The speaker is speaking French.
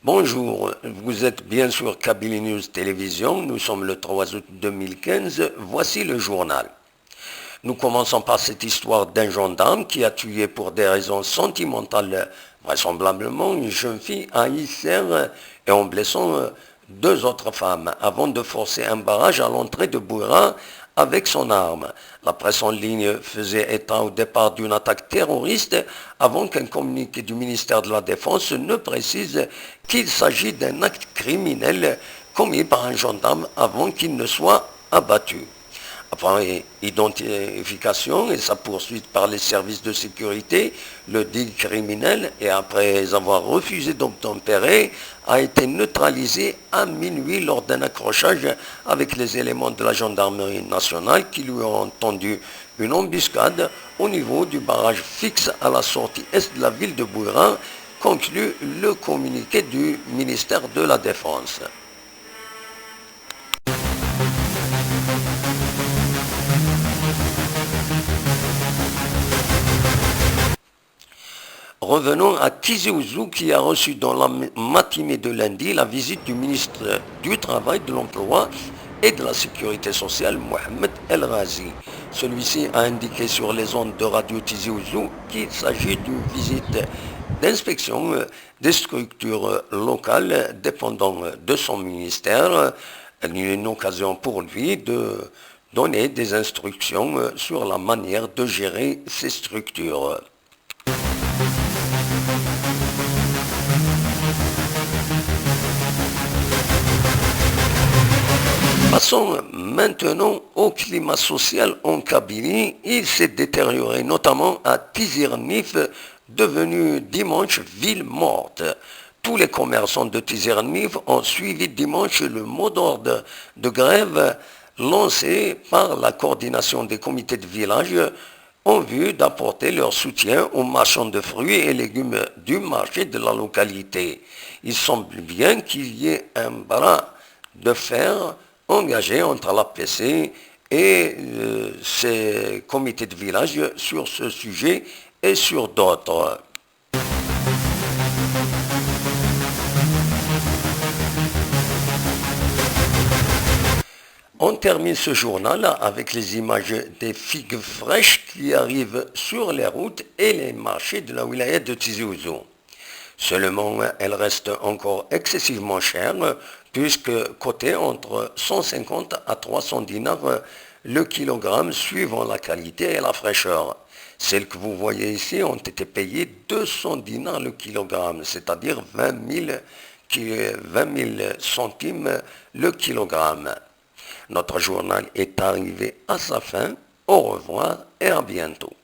Bonjour, vous êtes bien sur Kabylie News Télévision, nous sommes le 3 août 2015, voici le journal. Nous commençons par cette histoire d'un gendarme qui a tué pour des raisons sentimentales, vraisemblablement une jeune fille à Isère et en blessant deux autres femmes avant de forcer un barrage à l'entrée de Bouira avec son arme. La presse en ligne faisait état au départ d'une attaque terroriste avant qu'un communiqué du ministère de la Défense ne précise qu'il s'agit d'un acte criminel commis par un gendarme avant qu'il ne soit abattu. Après identification et sa poursuite par les services de sécurité, le dit criminel, et après avoir refusé d'obtempérer, a été neutralisé à minuit lors d'un accrochage avec les éléments de la gendarmerie nationale qui lui ont tendu une embuscade au niveau du barrage fixe à la sortie est de la ville de Bouira, conclut le communiqué du ministère de la Défense. Revenons à Tizi Ouzou qui a reçu dans la matinée de lundi la visite du ministre du Travail, de l'Emploi et de la Sécurité sociale, Mohamed El Ghazi. Celui-ci a indiqué sur les ondes de radio Tizi Ouzou qu'il s'agit d'une visite d'inspection des structures locales dépendant de son ministère, une occasion pour lui de donner des instructions sur la manière de gérer ces structures. Passons maintenant au climat social en Kabylie. Il s'est détérioré notamment à Tizirnif, devenu dimanche ville morte. Tous les commerçants de Tizirnif ont suivi dimanche le mot d'ordre de grève lancé par la coordination des comités de village en vue d'apporter leur soutien aux marchands de fruits et légumes du marché de la localité. Il semble bien qu'il y ait un bras de fer engagé entre l'APC et ces comités de village sur ce sujet et sur d'autres. On termine ce journal avec les images des figues fraîches qui arrivent sur les routes et les marchés de la wilaya de Tizi Ouzou. Seulement, elles restent encore excessivement chères puisque cotées entre 150 à 300 dinars le kilogramme suivant la qualité et la fraîcheur. Celles que vous voyez ici ont été payées 200 dinars le kilogramme, c'est-à-dire 20 000 centimes le kilogramme. Notre journal est arrivé à sa fin. Au revoir et à bientôt.